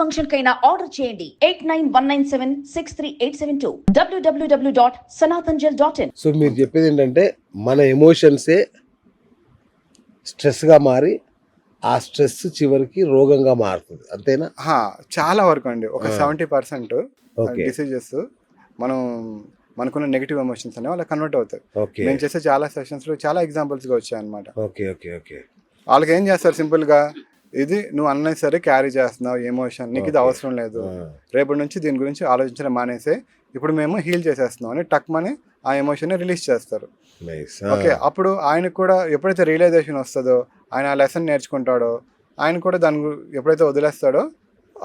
Function కైనా order చేయండి 8919763872 www.sanatanjal.in. So మీరు చెప్పేది ఏంటంటే మన ఎమోషన్సే స్ట్రెస్గా మారి ఆ స్ట్రెస్ చివరికి రోగంగా మారుతుంది, అంతేనా? చాలా వరకు అండి, ఒక 70% డిసీజెస్ మనకున్న నెగిటివ్ ఎమోషన్స్ అనేవి వాళ్ళకి కన్వర్ట్ అవుతాయి. నేను చేసే చాలా సెషన్స్లో చాలా ఎగ్జాంపుల్స్గా వచ్చాయి అనమాట. వాళ్ళకి ఏం చేస్తారు, సింపుల్గా ఇది నువ్వు అన్నెసరీ క్యారీ చేస్తున్నావు ఎమోషన్, నీకు ఇది అవసరం లేదు, రేపటి నుంచి దీని గురించి ఆలోచించడం మానేసే, ఇప్పుడు మేము హీల్ చేసేస్తున్నాం అని టక్మని ఆ ఎమోషన్ని రిలీజ్ చేస్తారు. ఓకే, అప్పుడు ఆయనకు కూడా ఎప్పుడైతే రియలైజేషన్ వస్తుందో, ఆయన ఆ లెసన్ నేర్చుకుంటాడో, ఆయన కూడా దాని ఎప్పుడైతే వదిలేస్తాడో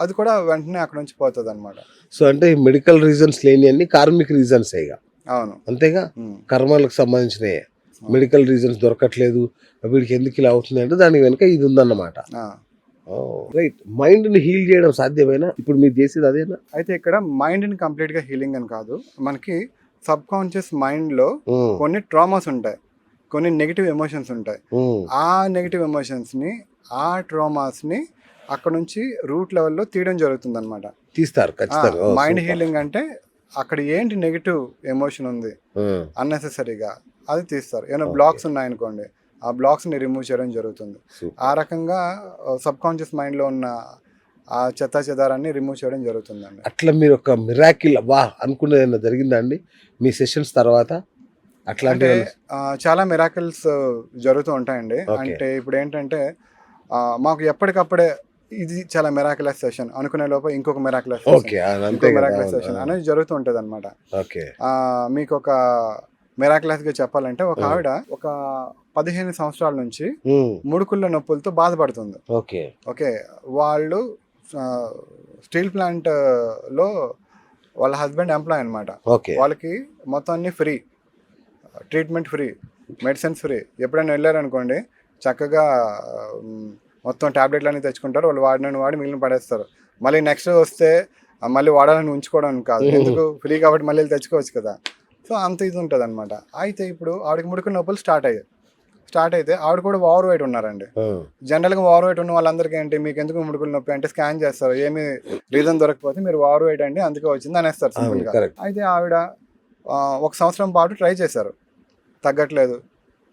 అది కూడా వెంటనే అక్కడ నుంచి పోతుంది అనమాట. సో అంటే మెడికల్ రీజన్స్ లేని అన్ని కార్మిక్ రీజన్స్ ఇక. అవును, అంతేగా, కర్మలకు సంబంధించినవి. మెడికల్ రీజన్స్ దొరకట్లేదు, వీడికి ఎందుకు ఇలా అవుతుంది అంటే దానికి వెనుక ఇది ఉందన్నమాట. రైట్, మైండ్ ని హీల్ చేయడం సాధ్యమేనా? ఇప్పుడు మీరు చేసేది అదేనా? అయితే ఇక్కడ మైండ్ ని కంప్లీట్ గా హీలింగ్ అని కాదు, మనకి సబ్ కాన్షియస్ మైండ్ లో కొన్ని ట్రామాస్ ఉంటాయి, కొన్ని నెగిటివ్ ఎమోషన్స్ ఉంటాయి. ఆ నెగిటివ్ ఎమోషన్స్ ని, ఆ ట్రామాస్ ని అక్కడ నుంచి రూట్ లెవెల్లో తీయడం జరుగుతుంది అనమాట. తీస్తారు ఖచ్చితంగా. మైండ్ హీలింగ్ అంటే అక్కడ ఏంటి నెగిటివ్ ఎమోషన్ ఉంది అన్నెసెసరీగా అది తీస్తారు. ఏమైనా బ్లాక్స్ ఉన్నాయనుకోండి, ఆ బ్లాక్స్ ని రిమూవ్ చేయడం జరుగుతుంది. ఆ రకంగా సబ్ కాన్షియస్ మైండ్ లో ఉన్న ఆ చెత్త చెదారాన్ని రిమూవ్ చేయడం జరుగుతుందండి. అట్లా మీరు ఒక మిరాకిల్ వా అనుకునేది జరిగిందా అండి మీ సెషన్స్ తర్వాత? అట్లాంటి చాలా మిరాకిల్స్ జరుగుతూ ఉంటాయండి. అంటే ఇప్పుడు ఏంటంటే మాకు ఎప్పటికప్పుడే ఇది చాలా మిరాకిలస్ సెషన్ అనుకునే లోపు ఇంకొక మిరాకిలస్ సెషన్ అనేది జరుగుతూ ఉంటుంది అనమాట. మీకు ఒక మిరాకిలస్ గా చెప్పాలంటే, ఒక ఆవిడ ఒక 15 సంవత్సరాల నుంచి ముడుకుళ్ళ నొప్పులతో బాధపడుతుంది. ఓకే, వాళ్ళు స్టీల్ ప్లాంట్ లో వాళ్ళ హస్బెండ్ ఎంప్లాయ్ అనమాట. వాళ్ళకి మొత్తం అన్ని free, treatment free, medicines free. ఎప్పుడైనా వెళ్ళారనుకోండి, చక్కగా మొత్తం ట్యాబ్లెట్లు అన్నీ తెచ్చుకుంటారు, వాళ్ళు వాడి మిగిలిన పడేస్తారు. మళ్ళీ నెక్స్ట్ వస్తే మళ్ళీ వాడాలని ఉంచుకోవడానికి కాదు, ఎందుకు ఫ్రీ కాబట్టి మళ్ళీ తెచ్చుకోవచ్చు కదా. సో అంత ఇది ఉంటుంది అనమాట. అయితే ఇప్పుడు ఆవిడకి ముడుకున్న నొప్పులు స్టార్ట్ అయితే ఆవిడ కూడా ఓవర్ వెయిట్ ఉన్నారండి. జనరల్గా ఓవర్ వెయిట్ ఉన్న వాళ్ళందరికీ ఏంటి, మీకు ఎందుకు ముడుకుల నొప్పి అంటే స్కాన్ చేస్తారు, ఏమి రీజన్ దొరకకపోతే మీరు ఓవర్ వెయిట్ అండి అందుకే వచ్చింది అనేస్తారు సింపుల్గా. అయితే ఆవిడ 1 సంవత్సరం పాటు ట్రై చేశారు, తగ్గట్లేదు.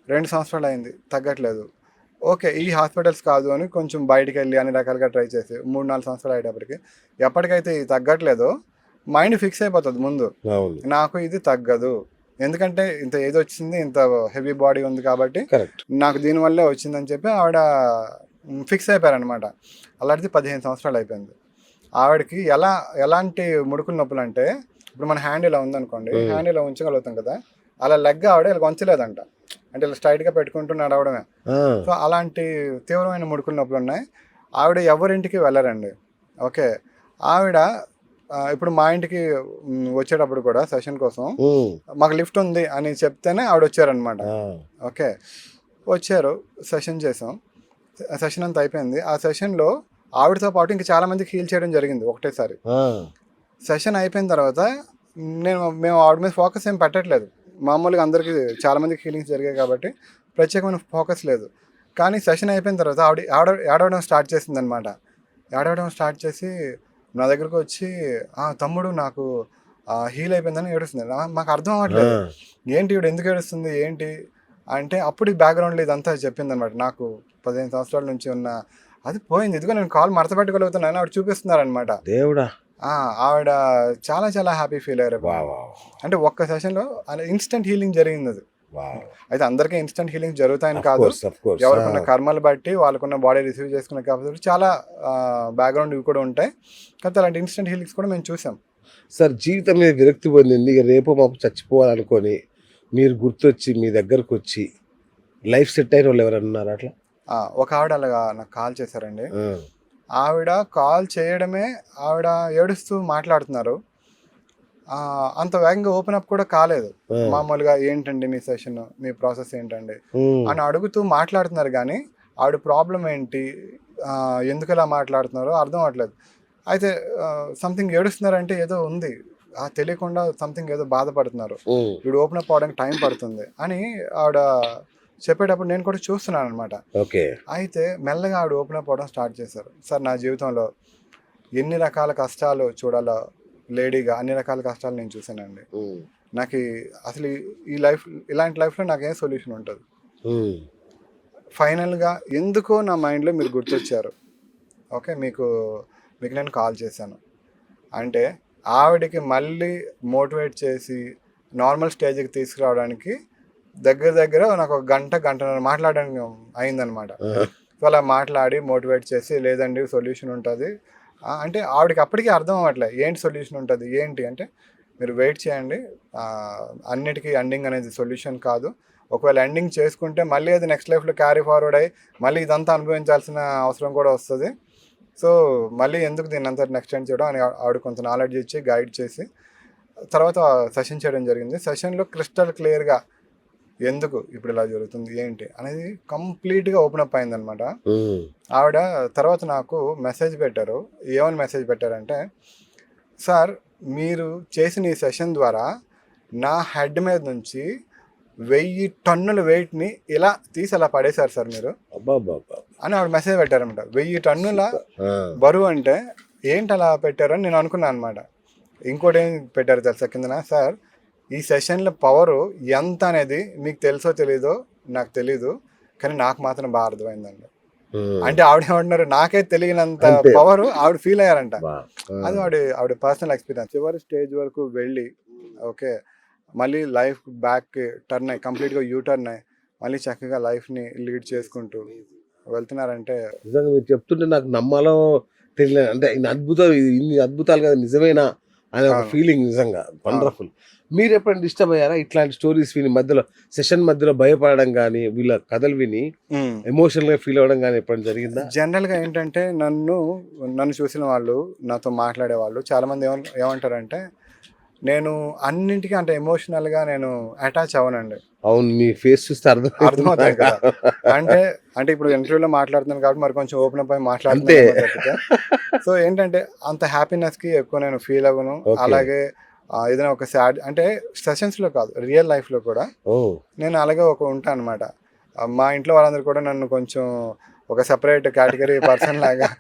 2 సంవత్సరాలు అయింది, తగ్గట్లేదు. ఓకే, ఈ హాస్పిటల్స్ కాదు అని కొంచెం బయటికి వెళ్ళి అన్ని రకాలుగా ట్రై చేసి 3-4 సంవత్సరాలు అయ్యేటప్పటికి ఎప్పటికైతే ఇది తగ్గట్లేదో మైండ్ ఫిక్స్ అయిపోతుంది ముందు, నాకు ఇది తగ్గదు, ఎందుకంటే ఇంత ఏది వచ్చింది, ఇంత హెవీ బాడీ ఉంది కాబట్టి నాకు దీనివల్లే వచ్చిందని చెప్పి ఆవిడ ఫిక్స్ అయిపోయారనమాట. అలాంటిది 15 సంవత్సరాలు అయిపోయింది. ఆవిడకి ఎలాంటి ముడుకుల నొప్పులు అంటే, ఇప్పుడు మన హ్యాండ్ ఇలా ఉందనుకోండి, హ్యాండ్ ఇలా ఉంచగలుగుతాం కదా, అలా లెగ్ ఆవిడ ఇలా వంచలేదంట, అంటే ఇలా స్ట్రైట్గా పెట్టుకుంటూ నడవడమే. సో అలాంటి తీవ్రమైన ముడుకుల నొప్పులు ఉన్నాయి. ఆవిడ ఎవరింటికి వెళ్ళరండి. ఓకే, ఆవిడ ఇప్పుడు మా ఇంటికి వచ్చేటప్పుడు కూడా సెషన్ కోసం మాకు లిఫ్ట్ ఉంది అని చెప్తేనే ఆవిడ వచ్చారనమాట. ఓకే, వచ్చారు, సెషన్ చేసాం, సెషన్ అంతా అయిపోయింది. ఆ సెషన్లో ఆవిడతో పాటు ఇంకా చాలా మందికి హీల్ చేయడం జరిగింది ఒకటేసారి. సెషన్ అయిపోయిన తర్వాత మేము ఆవిడ మీద ఫోకస్ ఏం పెట్టట్లేదు, మామూలుగా అందరికీ చాలా మందికి హీలింగ్స్ జరిగాయి కాబట్టి ప్రత్యేకమైన ఫోకస్ లేదు. కానీ సెషన్ అయిపోయిన తర్వాత ఆవిడ ఏడవడం స్టార్ట్ చేసింది అనమాట. ఏడవడం స్టార్ట్ చేసి నా దగ్గరకు వచ్చి, తమ్ముడు నాకు హీల్ అయిపోయిందని ఏడుస్తుంది. మాకు అర్థం అవ్వట్లేదు, ఏంటి ఇవిడ ఎందుకు ఏడుస్తుంది ఏంటి అంటే, అప్పుడు బ్యాక్గ్రౌండ్లో ఇదంతా చెప్పింది అనమాట. నాకు 15 సంవత్సరాల నుంచి ఉన్న అది పోయింది, ఇదిగో నేను కాల్ మడత పెట్టుకోగలుగుతున్నాను ఆవిడ చూపిస్తున్నారనమాట. దేవుడా, ఆవిడ చాలా చాలా హ్యాపీ ఫీల్ అయ్యారు. అంటే ఒక్క సెషన్లో ఇన్స్టెంట్ హీలింగ్ జరిగింది అది. అయితే అందరికీ ఇన్స్టెంట్ హీలింగ్ జరుగుతాయని కాదు, ఎవరికున్న కర్మలు బట్టి వాళ్ళకున్న బాడీ రిసీవ్ చేసుకునే కాబట్టి చాలా బ్యాక్గ్రౌండ్ ఇవి కూడా ఉంటాయి. కాబట్టి అలాంటి ఇన్స్టెంట్ హీలింగ్స్ కూడా మేము చూసాం. సార్, జీవితం మీద విరక్తి పొందింది, ఇక రేపు మాకు చచ్చిపోవాలనుకొని మీరు గుర్తొచ్చి మీ దగ్గరకు వచ్చి లైఫ్ సెట్ అయిన వాళ్ళు ఎవరైనా ఉన్నారా? అట్లా ఒక ఆవిడ అలాగా నాకు కాల్ చేశారండి. ఆవిడ కాల్ చేయడమే, ఆవిడ ఏడుస్తూ మాట్లాడుతున్నారు, అంత వేగంగా ఓపెన్ అప్ కూడా కాలేదు. మామూలుగా ఏంటండి మీ సెషన్, మీ ప్రాసెస్ ఏంటండి అని అడుగుతూ మాట్లాడుతున్నారు. కానీ ఆవిడ ప్రాబ్లం ఏంటి, ఎందుకు ఇలా మాట్లాడుతున్నారో అర్థం అవ్వట్లేదు. అయితే సంథింగ్ ఏడుస్తున్నారంటే ఏదో ఉంది, తెలియకుండా సంథింగ్ ఏదో బాధపడుతున్నారు, ఇప్పుడు ఓపెన్ అప్ అవడానికి టైం పడుతుంది అని ఆవిడ చెప్పేటప్పుడు నేను కూడా చూస్తున్నాను అనమాట. అయితే మెల్లగా ఆవిడ ఓపెన్ అప్ అవడం స్టార్ట్ చేశారు. సార్, నా జీవితంలో ఎన్ని రకాల కష్టాలు చూడాలో లేడీగా అన్ని రకాల కష్టాలు నేను చూసానండి. నాకు అసలు ఈ లైఫ్ ఇలాంటి లైఫ్లో నాకేం సొల్యూషన్ ఉంటుంది. ఫైనల్గా ఎందుకో నా మైండ్లో మీరు గుర్తొచ్చారు. ఓకే, మీకు నేను కాల్ చేశాను అంటే ఆవిడకి మళ్ళీ మోటివేట్ చేసి నార్మల్ స్టేజ్కి తీసుకురావడానికి దగ్గర నాకు ఒక గంటన్నర మాట్లాడడానికి అయిందనమాట. సో అలా మాట్లాడి మోటివేట్ చేసి లేదండి సొల్యూషన్ ఉంటుంది అంటే ఆవిడకి అప్పటికీ అర్థం అవ్వట్లే ఏంటి సొల్యూషన్ ఉంటుంది ఏంటి అంటే, మీరు వెయిట్ చేయండి, అన్నిటికీ ఎండింగ్ అనేది సొల్యూషన్ కాదు. ఒకవేళ ఎండింగ్ చేసుకుంటే మళ్ళీ అది నెక్స్ట్ లైఫ్లో క్యారీ ఫార్వర్డ్ అయ్యి మళ్ళీ ఇదంతా అనుభవించాల్సిన అవసరం కూడా వస్తుంది. సో మళ్ళీ ఎందుకు దీన్ని అంతా ఎక్స్టెండ్ చేయడం అని ఆవిడ కొంత నాలెడ్జ్ ఇచ్చి గైడ్ చేసి తర్వాత సెషన్ చేయడం జరిగింది. సెషన్లో క్రిస్టల్ క్లియర్గా ఎందుకు ఇప్పుడు ఇలా జరుగుతుంది ఏంటి అనేది కంప్లీట్గా ఓపెన్ అప్ అయిందనమాట. ఆవిడ తర్వాత నాకు మెసేజ్ పెట్టారు. ఏమని మెసేజ్ పెట్టారంటే, సార్ మీరు చేసిన ఈ సెషన్ ద్వారా నా హెడ్ మీద నుంచి 1000 టన్నుల వెయిట్ని ఇలా తీసి అలా పడేశారు సార్ మీరు అని ఆవిడ మెసేజ్ పెట్టారనమాట. 1000 టన్నుల బరువు అంటే ఏంటి అలా పెట్టారని నేను అనుకున్నాను అనమాట. ఇంకోటి ఏం పెట్టారు తెలుసా కిందన, సార్ ఈ సెషన్ల పవరు ఎంత అనేది మీకు తెలుసో తెలీదో నాకు తెలీదు, కానీ నాకు మాత్రం బాగా అర్థమైందండి. అంటే ఆవిడ ఏమంటున్నారు, నాకే తెలియనంత పవర్ ఆవిడ ఫీల్ అయ్యారంట. అది ఆవిడ పర్సనల్ ఎక్స్పీరియన్స్. చివరి స్టేజ్ వరకు వెళ్ళి ఓకే మళ్ళీ లైఫ్ బ్యాక్ టర్న్ అయ్యి కంప్లీట్గా టర్న్ అయ్యి మళ్ళీ చక్కగా లైఫ్ని లీడ్ చేసుకుంటూ వెళ్తున్నారంటే నిజంగా మీరు చెప్తుంటే నాకు నమ్మాలో తెలియలేదు. అంటే ఇన్ని అద్భుతాలు కదా నిజమేనా అనే ఒక ఫీలింగ్ నిజంగా వండర్ఫుల్. మీరు ఎప్పుడైనా డిస్టర్బ్ అయ్యారా ఇట్లాంటి స్టోరీస్ విని, మధ్యలో సెషన్ మధ్యలో భయపడడం కానీ వీళ్ళ కథలు విని ఎమోషనల్ గా ఫీల్ అవ్వడం కానీ ఎప్పుడైనా జరిగిందా? జనరల్ గా ఏంటంటే నన్ను చూసిన వాళ్ళు, నాతో మాట్లాడే వాళ్ళు చాలా మంది ఏమంటారంటే నేను అన్నింటికీ అంటే ఎమోషనల్ గా నేను అటాచ్ అవ్వనండి. అవును, మీ ఫేస్ చూస్తే అర్థమవుతాయి కదా. అంటే ఇప్పుడు ఇంటర్వ్యూలో మాట్లాడుతున్నాను కాబట్టి మరి కొంచెం ఓపెన్ అప్ అయి మాట్లాడుతుంటే సో ఏంటంటే అంత హ్యాపీనెస్ కి ఎక్కువ నేను ఫీల్ అవ్వను. అలాగే ఏదైనా ఒక సాడ్ అంటే సెషన్స్ లో కాదు, రియల్ లైఫ్ లో కూడా నేను అలాగే ఉంటాను అనమాట. మా ఇంట్లో వాళ్ళందరూ కూడా నన్ను కొంచెం ఒక సెపరేట్ కేటగిరీ పర్సన్ లాగా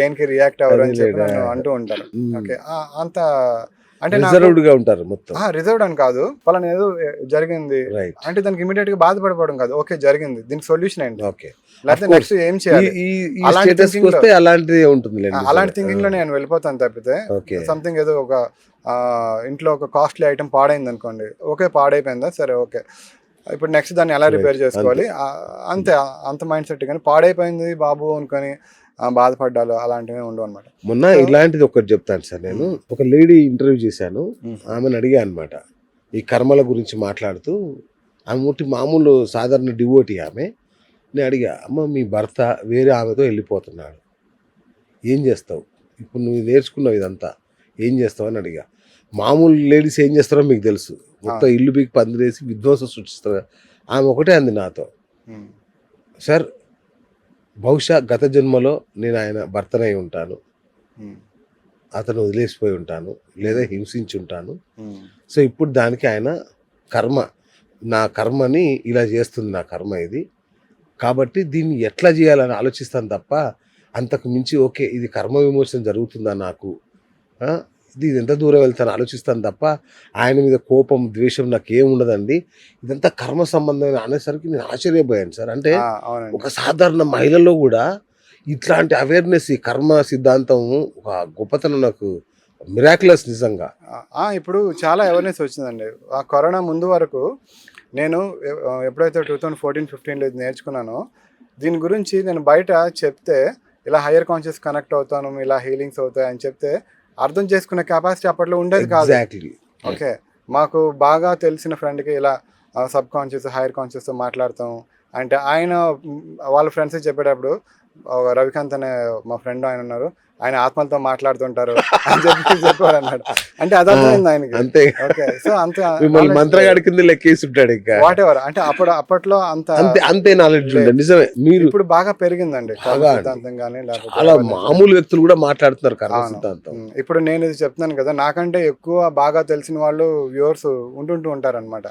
దేనికి రియాక్ట్ అవ్వరు అని చెప్పి నన్ను అంటూ ఉంటారు. ఓకే, అంత అంటే రిజర్వ్డ్ గా ఉంటారు మొత్తం. రిజర్వ్డ్ అని కాదు, వాళ్ళని ఏదో జరిగింది అంటే దానికి ఇమీడియట్ గా బాధపడిపోవడం కాదు, ఓకే జరిగింది దీనికి సొల్యూషన్ ఏంటి, లేకపోతే నెక్స్ట్ ఏం చేయాలి, అలాంటి థింకింగ్ లో నేను వెళ్ళిపోతాను తప్పితే సంథింగ్ ఏదో ఒక ఇంట్లో ఒక కాస్ట్లీ ఐటమ్ పాడైంది అనుకోండి, ఓకే పాడైపోయిందా సరే ఓకే ఇప్పుడు నెక్స్ట్ దాన్ని ఎలా రిపేర్ చేసుకోవాలి అంత మైండ్ సెట్. కానీ పాడైపోయింది బాబు అనుకొని బాధపడ్డాలు అలాంటివి ఉండవు అనమాట. మొన్న ఇలాంటిది ఒకటి చెప్తాను సార్, నేను ఒక లేడీ ఇంటర్వ్యూ చేశాను, ఆమెను అడిగా అనమాట ఈ కర్మల గురించి మాట్లాడుతూ. ఆమె మామూలు సాధారణ డివోటీ ఆమె. నేను అడిగా, అమ్మ మీ భర్త వేరే ఆమెతో వెళ్ళిపోతున్నాడు, ఏం చేస్తావు ఇప్పుడు, నువ్వు నేర్చుకున్నావు ఇదంతా ఏం చేస్తావు అని అడిగా. మామూలు లేడీస్ ఏం చేస్తారో మీకు తెలుసు, మొత్తం ఇల్లు బీకి పందిరేసి విధ్వంసం సృష్టిస్తారు. ఆమె ఒకటే అంది నాతో, సార్ బహుశా గత జన్మలో నేను ఆయన భర్తనై ఉంటాను, అతను వదిలేసిపోయి ఉంటాను లేదా హింసించి ఉంటాను. సో ఇప్పుడు దానికి ఆయన కర్మ, నా కర్మని ఇలా చేస్తుంది, నా కర్మ ఇది, కాబట్టి దీన్ని ఎట్లా చేయాలని ఆలోచిస్తాను తప్ప అంతకు మించి ఓకే ఇది కర్మ విమోచన జరుగుతుందా నాకు, ఇది ఎంత దూరం వెళ్తాను ఆలోచిస్తాను తప్ప ఆయన మీద కోపం ద్వేషం నాకు ఏముండదండి, ఇదంతా కర్మ సంబంధమైన అనేసరికి నేను ఆశ్చర్యపోయాను సార్. అంటే ఒక సాధారణ మహిళలో కూడా ఇట్లాంటి అవేర్నెస్, ఈ కర్మ సిద్ధాంతం ఒక గొప్పతనం, నాకు మిరాక్యులస్ నిజంగా. ఇప్పుడు చాలా అవేర్నెస్ వచ్చిందండి. ఆ కరోనా ముందు వరకు నేను ఎప్పుడైతే 2014-15లో ఇది నేర్చుకున్నానో దీని గురించి నేను బయట చెప్తే ఇలా హయ్యర్ కాన్షియస్ కనెక్ట్ అవుతాను, ఇలా హీలింగ్స్ అవుతాయి అని చెప్తే అర్థం చేసుకునే కెపాసిటీ అప్పట్లో ఉండేది కాదు. ఓకే, మాకు బాగా తెలిసిన ఫ్రెండ్కి ఇలా సబ్ కాన్షియస్ హైయర్ కాన్షియస్తో మాట్లాడతాం అంటే ఆయన వాళ్ళ ఫ్రెండ్స్కి చెప్పేటప్పుడు రవికాంత్ అనే మా ఫ్రెండ్ ఆయన ఉన్నారు, ఆయన ఆత్మలతో మాట్లాడుతుంటారు అని చెప్పారు అన్నాడు. అంటే అది అర్థమైంది ఆయనకి. అంతే. ఓకే, సో అంతే మంత్రగాడి కింద లెక్కేసుంటాడు ఇంకా వాట్ ఎవర్. అంటే అప్పట్లో అంతే నాలెడ్జ్ ఉండే. నిజమే, మీరు ఇప్పుడు బాగా పెరిగిందండి సిద్ధాంతం కానీ, చాలా మామూలు వ్యక్తులు కూడా మాట్లాడుతున్నారు కర్మ సిద్ధాంతం. ఇప్పుడు నేను ఇది చెప్తున్నాను కదా, నాకంటే ఎక్కువ బాగా తెలిసిన వాళ్ళు వ్యూవర్స్ ఉంటుంటూ ఉంటారు అనమాట.